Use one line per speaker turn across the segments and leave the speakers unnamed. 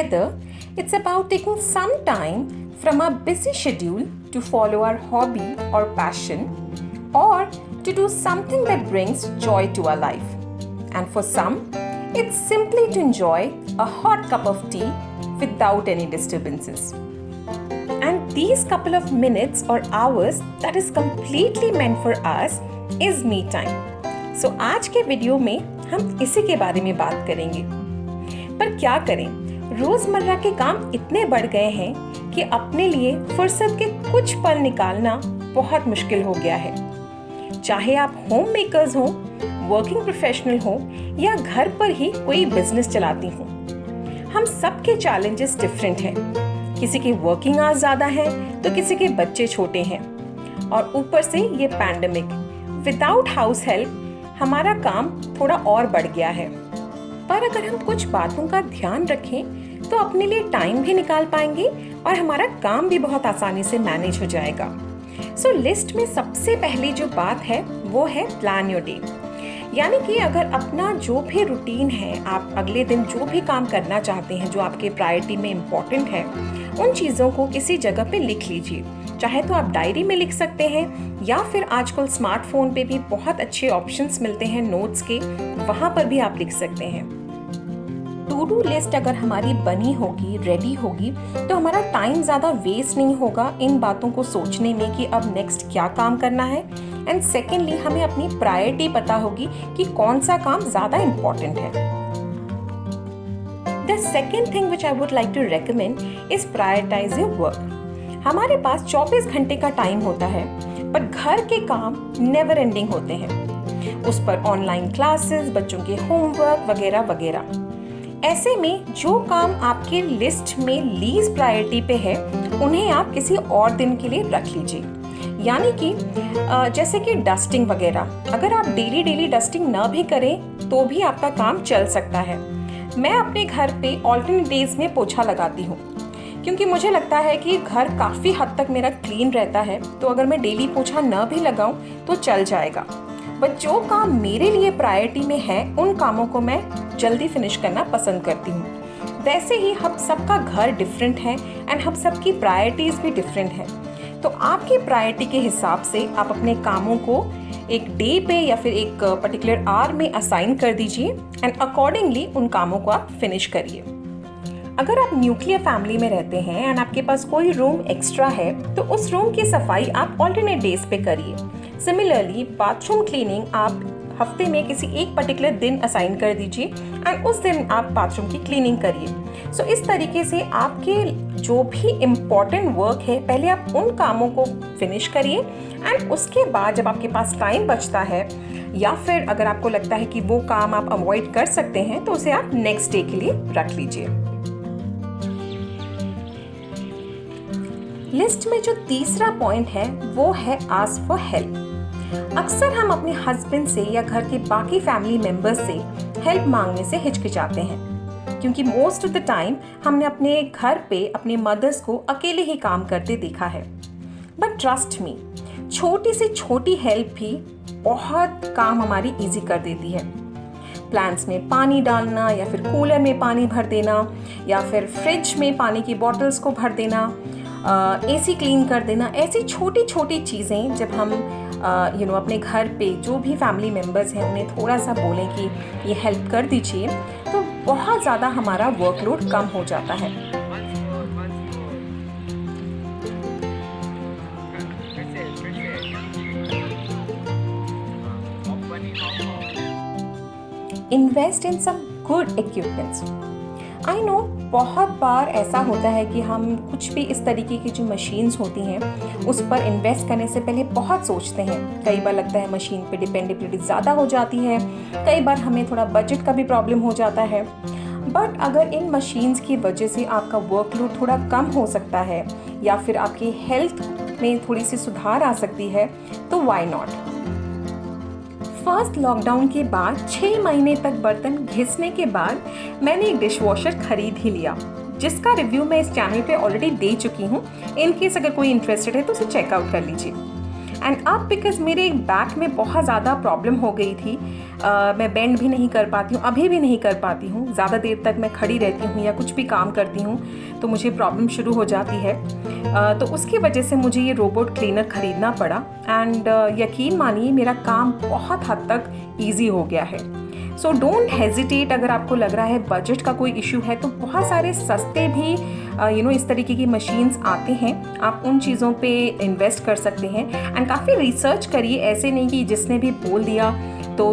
whether it's about taking some time from our busy schedule to follow our hobby or passion, or to do something that brings joy to our life. And for some, it's simply to enjoy a hot cup of tea without any disturbances. And these couple of minutes or hours that is completely meant for us is me time. So आज के video में हम इसी के बारे में बात करेंगे। पर क्या करें, रोजमर्रा के काम इतने बढ़ गए हैं कि अपने लिए फुर्सत के कुछ पल निकालना बहुत मुश्किल हो गया है। चाहे आप होम मेकर्स हो, वर्किंग प्रोफेशनल हो या घर पर ही कोई बिजनेस चलाती हो, हम सबके चैलेंजेस डिफरेंट हैं। किसी के वर्किंग आवर्स ज़्यादा हैं तो किसी के बच्चे छोटे हैं, और ऊपर से ये पैंडेमिक, विदाउट हाउस हेल्प हमारा काम थोड़ा और बढ़ गया है। पर अगर हम कुछ बातों का ध्यान रखें तो अपने लिए टाइम भी निकाल पाएंगे और हमारा काम भी बहुत आसानी से मैनेज हो जाएगा। सो लिस्ट में सबसे पहली जो बात है वो है प्लान योर डे। यानी कि अगर अपना जो भी रूटीन है, आप अगले दिन जो भी काम करना चाहते हैं, जो आपके प्रायोरिटी में इम्पोर्टेंट है, उन चीज़ों को किसी जगह पे लिख लीजिए। चाहे तो आप डायरी में लिख सकते हैं या फिर आजकल स्मार्टफोन पे भी बहुत अच्छे ऑप्शंस मिलते हैं नोट्स के, वहाँ पर भी आप लिख सकते हैं। टू डू लिस्ट अगर हमारी बनी होगी, रेडी होगी, तो हमारा टाइम ज़्यादा वेस्ट नहीं होगा इन बातों को सोचने में कि अब नेक्स्ट क्या काम करना है। एंड सेकेंडली, हमें अपनी प्रायोरिटी पता होगी कि कौन सा काम ज़्यादा इम्पोर्टेंट है। The second thing which I would like to recommend is prioritize your work. हमारे पास 24 घंटे का टाइम होता है, पर घर के काम नेवर एंडिंग होते हैं। उस पर ऑनलाइन क्लासेस, बच्चों के होमवर्क वगैरह वगैरह। ऐसे में जो काम आपके लिस्ट में लीस्ट प्रायोरिटी पे है, उन्हें आप किसी और दिन के लिए रख लीजिए। यानी कि जैसे कि डस्टिंग वगैरह, अगर आप डेली डस्टिंग ना भी करें तो भी आपका काम चल सकता है। मैं अपने घर पे ऑल्टरनेट डेज में पोछा लगाती हूँ, क्योंकि मुझे लगता है कि घर काफ़ी हद तक मेरा क्लीन रहता है, तो अगर मैं डेली पोछा ना भी लगाऊं तो चल जाएगा। बट जो काम मेरे लिए प्रायोरिटी में है, उन कामों को मैं जल्दी फिनिश करना पसंद करती हूँ। वैसे ही हम सबका घर डिफरेंट है एंड हम सबकी प्रायोरिटीज़ भी डिफरेंट है। तो आपकी प्रायोरिटी के हिसाब से आप अपने कामों को एक डे पे या फिर एक पर्टिकुलर आवर में असाइन कर दीजिए एंड अकॉर्डिंगली उन कामों को आप फिनिश करिए। अगर आप न्यूक्लियर फैमिली में रहते हैं एंड आपके पास कोई रूम एक्स्ट्रा है, तो उस रूम की सफाई आप ऑल्टरनेट डेज पे करिए। सिमिलरली, बाथरूम क्लीनिंग आप हफ्ते में किसी एक पर्टिकुलर दिन असाइन कर दीजिए एंड उस दिन आप बाथरूम की क्लीनिंग करिए। सो इस तरीके से आपके जो भी इम्पॉर्टेंट वर्क है, पहले आप उन कामों को फिनिश करिए एंड उसके बाद जब आपके पास टाइम बचता है या फिर अगर आपको लगता है कि वो काम आप अवॉइड कर सकते हैं, तो उसे आप नेक्स्ट डे के लिए रख लीजिए। लिस्ट में जो तीसरा पॉइंट है वो है आस्क फॉर हेल्प। अक्सर हम अपने हस्बैंड से या घर के बाकी फैमिली मेंबर्स से हेल्प मांगने से हिचकिचाते हैं, क्योंकि मोस्ट ऑफ द टाइम हमने अपने घर पे अपने मदर्स को अकेले ही काम करते देखा है। बट ट्रस्ट मी, छोटी से छोटी हेल्प भी बहुत काम हमारी इजी कर देती है। प्लांट्स में पानी डालना या फिर कूलर में पानी भर देना या फिर फ्रिज में पानी की बॉटल्स को भर देना, एसी क्लीन कर देना, ऐसी छोटी छोटी चीज़ें जब हम अपने घर पे जो भी फैमिली मेम्बर्स हैं उन्हें थोड़ा सा बोलें कि ये हेल्प कर दीजिए, तो बहुत ज़्यादा हमारा वर्कलोड कम हो जाता है। Invest in some good equipments. I know बहुत बार ऐसा होता है कि हम कुछ भी इस तरीके की जो मशीन्स होती हैं उस पर इन्वेस्ट करने से पहले बहुत सोचते हैं। कई बार लगता है मशीन पे डिपेंडेबिलिटी ज़्यादा हो जाती है, कई बार हमें थोड़ा बजट का भी प्रॉब्लम हो जाता है। बट अगर इन मशीन्स की वजह से आपका वर्कलोड थोड़ा कम हो सकता है या फिर आपकी हेल्थ में थोड़ी सी सुधार आ सकती है, तो व्हाई नॉट। फर्स्ट लॉकडाउन के बाद 6 महीने तक बर्तन घिसने के बाद मैंने एक डिशवॉशर खरीद ही लिया, जिसका रिव्यू मैं इस चैनल पे ऑलरेडी दे चुकी हूँ। इन केस अगर कोई इंटरेस्टेड है तो उसे चेकआउट कर लीजिए। एंड अब बिकॉज मेरे बैक में बहुत ज़्यादा प्रॉब्लम हो गई थी, मैं बेंड भी नहीं कर पाती हूँ, अभी भी नहीं कर पाती हूँ, ज़्यादा देर तक मैं खड़ी रहती हूँ या कुछ भी काम करती हूँ तो मुझे प्रॉब्लम शुरू हो जाती है। तो उसकी वजह से मुझे ये रोबोट क्लीनर ख़रीदना पड़ा एंड यकीन मानिए मेरा काम बहुत हद तक ईजी हो गया है। सो डोंट हेजिटेट, अगर आपको लग रहा है बजट का कोई इशू है तो बहुत सारे सस्ते भी इस तरीके की मशीन्स आते हैं, आप उन चीज़ों पे इन्वेस्ट कर सकते हैं। एंड काफ़ी रिसर्च करिए, ऐसे नहीं कि जिसने भी बोल दिया तो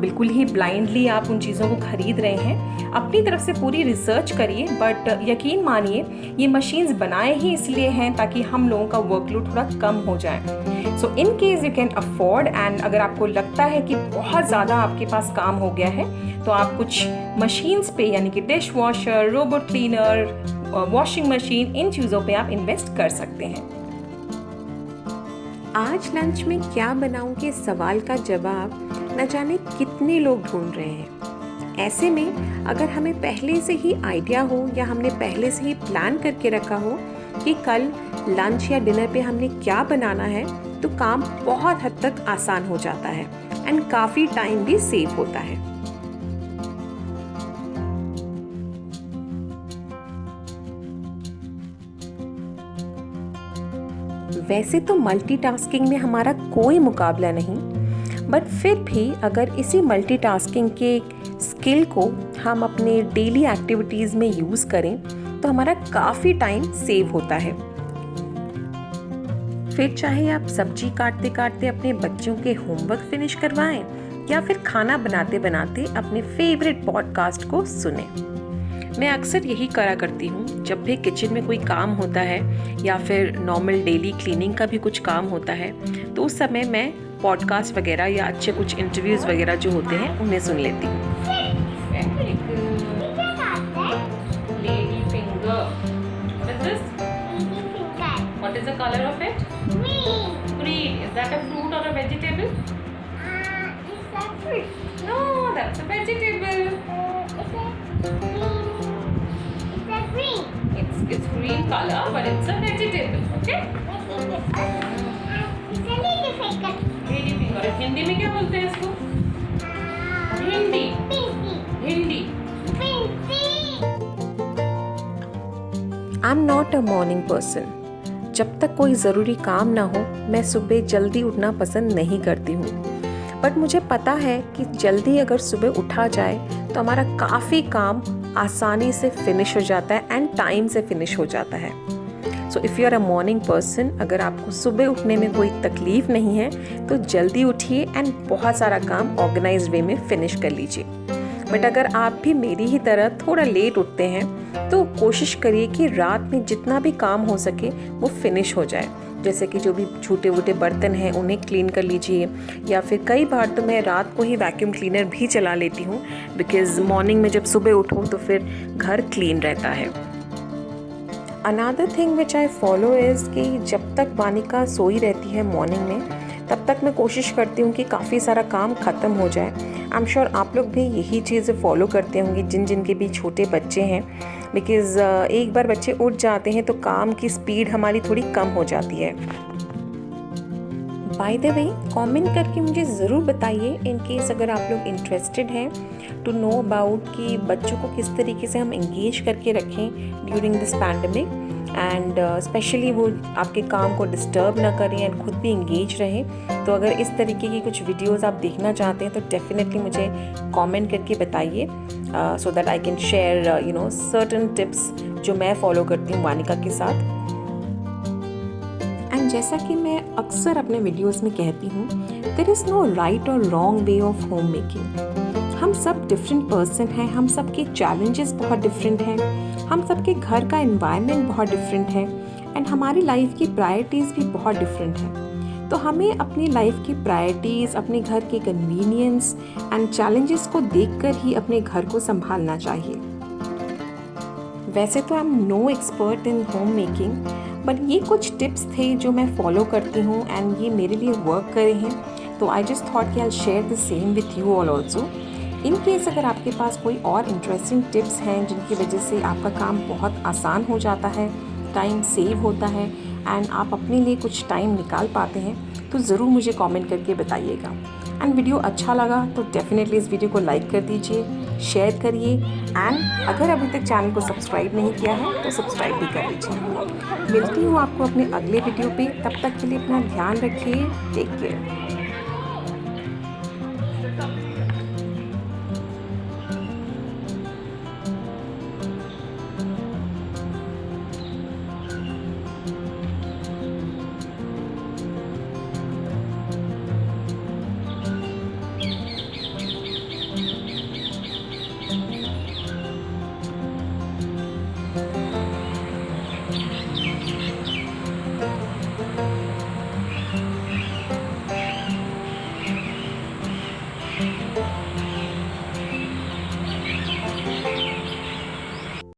बिल्कुल ही ब्लाइंडली आप उन चीज़ों को ख़रीद रहे हैं। अपनी तरफ से पूरी रिसर्च करिए, बट यकीन मानिए ये मशीन्स बनाए ही इसलिए हैं ताकि हम लोगों का वर्कलोड थोड़ा कम हो जाए। So in case you can afford, and अगर आपको लगता है कि बहुत ज़्यादा आपके पास काम हो गया है तो आप कुछ मशीन्स पे यानी कि dish washer, robot cleaner, washing machine, इन चीज़ों पे आप इन्वेस्ट कर सकते हैं। आज लंच में क्या बनाऊं के सवाल का जवाब न जाने कितने लोग ढूंढ रहे हैं। ऐसे में अगर हमें पहले से ही आइडिया हो या हमने पहले से ही प्लान करके रखा हो कि कल लंच या डिनर पे हमने क्या बनाना है तो काम बहुत हद तक आसान हो जाता है एंड काफ़ी टाइम भी सेव होता है। वैसे तो मल्टीटास्किंग में हमारा कोई मुकाबला नहीं, बट फिर भी अगर इसी मल्टीटास्किंग के स्किल को हम अपने डेली एक्टिविटीज़ में यूज़ करें तो हमारा काफ़ी टाइम सेव होता है। फिर चाहे आप सब्जी काटते काटते अपने बच्चों के होमवर्क फिनिश करवाएं या फिर खाना बनाते बनाते अपने फेवरेट पॉडकास्ट को सुने। मैं अक्सर यही करा करती हूँ जब भी किचन में कोई काम होता है या फिर नॉर्मल डेली क्लीनिंग का भी कुछ काम होता है तो उस समय मैं पॉडकास्ट वगैरह या अच्छे कुछ इंटरव्यूज़ वगैरह जो होते हैं उन्हें सुन लेती हूँ। What is the color of it? Green. Green. Is that a fruit or a vegetable?
It's a fruit.
No, that's a vegetable.
It's a green.
It's green color, but it's a vegetable. Okay?
It's a ladyfinger.
Ladyfinger. Hindi में क्या बोलते हैं इसको? Hindi. Hindi. I'm not a morning person. जब तक कोई ज़रूरी काम ना हो मैं सुबह जल्दी उठना पसंद नहीं करती हूँ, बट मुझे पता है कि जल्दी अगर सुबह उठा जाए तो हमारा काफ़ी काम आसानी से फिनिश हो जाता है एंड टाइम से फिनिश हो जाता है। So if you are a morning person, अगर आपको सुबह उठने में कोई तकलीफ़ नहीं है तो जल्दी उठिए एंड बहुत सारा काम ऑर्गेनाइज्ड वे में फिनिश कर लीजिए। बट अगर आप भी मेरी ही तरह थोड़ा लेट उठते हैं तो कोशिश करिए कि रात में जितना भी काम हो सके वो फिनिश हो जाए। जैसे कि जो भी छोटे मोटे बर्तन हैं उन्हें क्लीन कर लीजिए, या फिर कई बार तो मैं रात को ही वैक्यूम क्लीनर भी चला लेती हूँ बिकॉज़ मॉर्निंग में जब सुबह उठूँ तो फिर घर क्लीन रहता है। Another thing which I follow is कि जब तक वानिका सोई रहती है मॉर्निंग में तब तक मैं कोशिश करती हूँ कि काफ़ी सारा काम ख़त्म हो जाए। आई एम श्योर आप लोग भी यही चीज़ें फॉलो करते होंगे जिनके भी छोटे बच्चे हैं, बिकॉज़ एक बार बच्चे उठ जाते हैं तो काम की स्पीड हमारी थोड़ी कम हो जाती है। बाय द वे कमेंट करके मुझे ज़रूर बताइए इन केस अगर आप लोग इंटरेस्टेड हैं टू नो अबाउट कि बच्चों को किस तरीके से हम एंगेज करके रखें during this pandemic, and specially वो आपके काम को डिस्टर्ब ना करें एंड खुद भी एंगेज रहें। तो अगर इस तरीके की कुछ वीडियोस आप देखना चाहते हैं तो डेफिनेटली मुझे कमेंट करके बताइए so that I can share certain tips जो मैं फॉलो करती हूँ वानिका के साथ। एंड जैसा कि मैं अक्सर अपने वीडियोस में कहती हूँ, देयर इज़ नो राइट और wrong way of home making. हम सब डिफरेंट पर्सन हैं, हम सब के चैलेंजेस बहुत डिफरेंट हैं, हम सब के घर का एनवायरनमेंट बहुत डिफरेंट है एंड हमारी लाइफ की प्रायोरिटीज़ भी बहुत डिफरेंट हैं। तो हमें अपनी लाइफ की प्रायोरिटीज़, अपने घर के कन्वीनियंस एंड चैलेंजेस को देखकर ही अपने घर को संभालना चाहिए। वैसे तो I am no expert in home making, but ये कुछ टिप्स थे जो मैं फॉलो करती हूँ एंड ये मेरे लिए वर्क करे हैं, तो आई जस्ट थॉट कि I share the same with you all also. In case अगर आपके पास कोई और इंटरेस्टिंग टिप्स हैं जिनकी वजह से आपका काम बहुत आसान हो जाता है, टाइम सेव होता है एंड आप अपने लिए कुछ टाइम निकाल पाते हैं तो ज़रूर मुझे कमेंट करके बताइएगा। एंड वीडियो अच्छा लगा तो डेफिनेटली इस वीडियो को लाइक कर दीजिए, शेयर करिए एंड अगर अभी तक चैनल को सब्सक्राइब नहीं किया है तो सब्सक्राइब भी कर लीजिए। मिलती हूँ आपको अपने अगले वीडियो पे, तब तक के लिए अपना ध्यान रखिए। Take care.